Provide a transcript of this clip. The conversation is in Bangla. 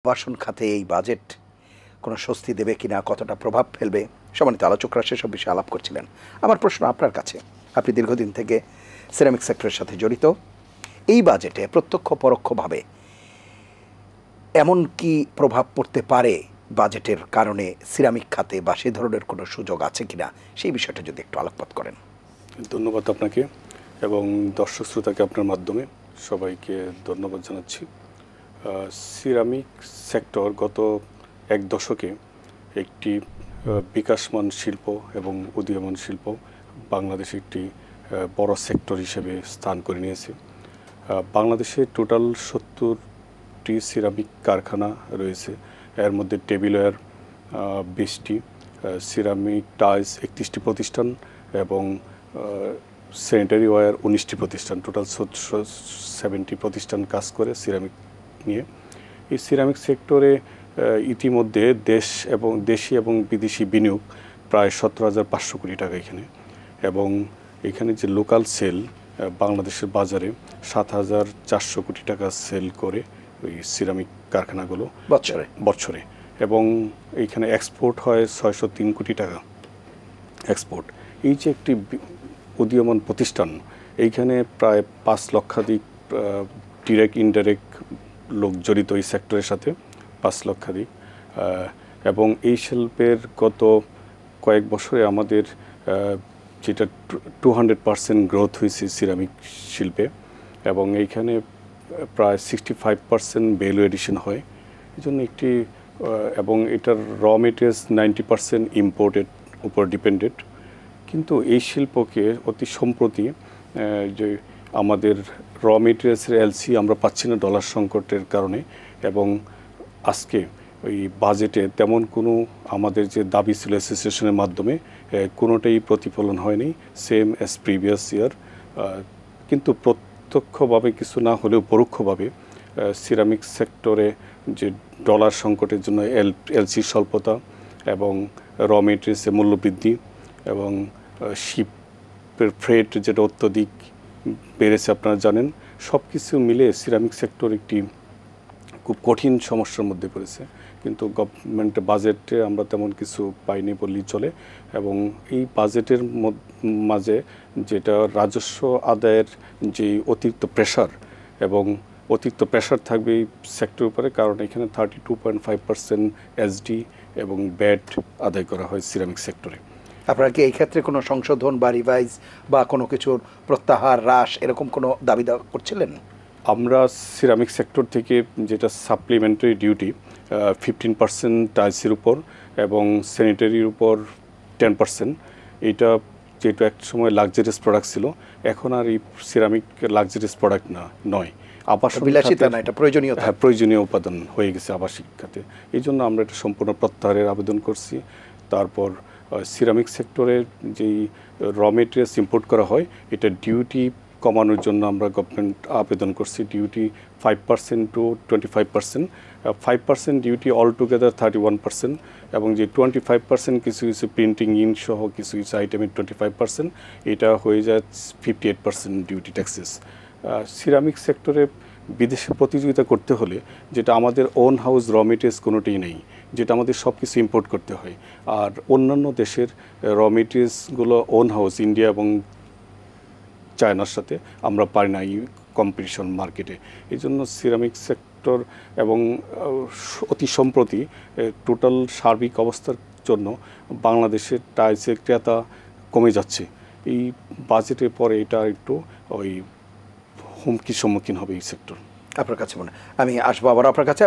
আবাসন খাতে এই বাজেট কোনো স্বস্তি দেবে কিনা, কতটা প্রভাব ফেলবে, সম্মানিত আলোচকরা সেসব বিষয়ে আলাপ করছিলেন। আমার প্রশ্ন আপনার কাছে, আপনি দীর্ঘদিন থেকে সিরামিক সেক্টরের সাথে জড়িত, এই বাজেটে প্রত্যক্ষ পরোক্ষভাবে এমন কি প্রভাব পড়তে পারে বাজেটের কারণে সিরামিক খাতে, বা সে ধরনের কোনো সুযোগ আছে কিনা, সেই বিষয়টা যদি একটু আলোকপাত করেন। ধন্যবাদ আপনাকে এবং দর্শক শ্রোতাকে আপনার মাধ্যমে সবাইকে ধন্যবাদ জানাচ্ছি। সিরামিক সেক্টর গত এক দশকে একটি বিকাশমান শিল্প এবং উদীয়মান শিল্প বাংলাদেশে একটি বড় সেক্টর হিসেবে স্থান করে নিয়েছে। বাংলাদেশে টোটাল 70টি সিরামিক কারখানা রয়েছে। এর মধ্যে টেবিলওয়্যার 20টি, সিরামিক টাইলস 31টি প্রতিষ্ঠান এবং স্যানিটারি ওয়্যার 19টি প্রতিষ্ঠান, টোটাল 70 প্রতিষ্ঠান কাজ করে সিরামিক নিয়ে। এই সিরামিক সেক্টরে ইতিমধ্যে দেশি এবং বিদেশি বিনিয়োগ প্রায় 17,500 কোটি টাকা এখানে, এবং এখানে যে লোকাল সেল বাংলাদেশের বাজারে 7,400 কোটি টাকা সেল করে ওই সিরামিক কারখানাগুলো বছরে, এবং এইখানে এক্সপোর্ট হয় 603 কোটি টাকা এক্সপোর্ট। এই যে একটি উদীয়মান প্রতিষ্ঠান, এইখানে প্রায় 5 লক্ষাধিক ডিরেক্ট ইনডাইরেক্ট লোক জড়িত এই সেক্টরের সাথে, 5 লক্ষাধিক, এবং এই শিল্পের গত কয়েক বছরে আমাদের যেটা 200% গ্রোথ হয়েছে সিরামিক শিল্পে, এবং এইখানে প্রায় 65% ভ্যালু এডিশন হয়। এই জন্য একটি এবং এটার র মেটেরিয়ালস 90% ইম্পোর্টেড উপর ডিপেন্ডেড। কিন্তু এই শিল্পকে অতি সম্প্রতি যে আমাদের র মেটেরিয়ালসের এলসি আমরা পাচ্ছি না ডলার সংকটের কারণে, এবং আজকে ওই বাজেটে তেমন কোনো আমাদের যে দাবি ছিল অ্যাসোসিয়েশনের মাধ্যমে কোনোটাই প্রতিফলন হয়নি, সেম অ্যাজ প্রিভিয়াস ইয়ার। কিন্তু প্রত্যক্ষভাবে কিছু না হলেও পরোক্ষভাবে সিরামিক সেক্টরে যে ডলার সংকটের জন্য এলসি স্বল্পতা এবং র মেটেরিয়ালসের মূল্যবৃদ্ধি এবং শিপের ফ্রেট যেটা অত্যধিক বেড়েছে আপনারা জানেন, সব কিছু মিলে সিরামিক সেক্টর একটি খুব কঠিন সমস্যার মধ্যে পড়েছে। কিন্তু গভর্নমেন্টের বাজেটে আমরা তেমন কিছু পাইনি বললেই চলে, এবং এই বাজেটের মাঝে যেটা রাজস্ব আদায়ের যে অতিরিক্ত প্রেশার, এবং অতিরিক্ত প্রেশার থাকবে এই সেক্টরের উপরে, কারণ এখানে 32.5% এসডি এবং ব্যাট আদায় করা হয় সিরামিক সেক্টরে। আপনারা কি এই ক্ষেত্রে কোনো সংশোধন বা রিভাইজ বা কোনো কিছুর প্রত্যাহার, হ্রাস, এরকম কোনো দাবি করছিলেন? আমরা সিরামিক সেক্টর থেকে যেটা সাপ্লিমেন্টারি ডিউটি 15% টাইলসের উপর এবং স্যানিটারির উপর 10%, এইটা যেটা এক সময় লাক্সারিয়াস প্রোডাক্ট ছিল, এখন আর এই সিরামিক লাক্সারিয়াস প্রোডাক্ট নয়, আবাসন বিলাসিতা না, এটা প্রয়োজনীয়, হ্যাঁ, প্রয়োজনীয় উপাদান হয়ে গেছে আবাসিক খাতে। এই জন্য আমরা এটা সম্পূর্ণ প্রত্যাহারের আবেদন করছি। তারপর সিরামিক সেক্টরের যেই র মেটেরিয়ালস ইম্পোর্ট করা হয়, এটা ডিউটি কমানোর জন্য আমরা গভর্নমেন্ট আবেদন করছি, duty 5% to 25%, 5% duty all together 31%, এবং যে 25% কিছু কিছু প্রিন্টিং ইন সহ কিছু কিছু আইটেমের 25%, এটা হয়ে যায় 58% ডিউটি ট্যাক্সেস। সিরামিক সেক্টরে বিদেশে প্রতিযোগিতা করতে হলে যেটা আমাদের ওন হাউস র মেটেরিয়ালস কোনোটাই নেই, যেটা আমাদের সব কিছু ইম্পোর্ট করতে হয়, আর অন্যান্য দেশের র মেটেরিয়ালসগুলো ওন হাউস ইন্ডিয়া এবং চায়নার সাথে আমরা পারি না এই কম্পিটিশন মার্কেটে। এই জন্য সিরামিক সেক্টর এবং অতি সম্প্রতি টোটাল সার্বিক অবস্থার জন্য বাংলাদেশের টাইলসের ক্রেতা কমে যাচ্ছে। এই বাজেটের পরে এটা একটু ওই হুমকির সম্মুখীন হবে এই সেক্টর। আপনার কাছে মনে, আমি আসবো আবার আপনার কাছে।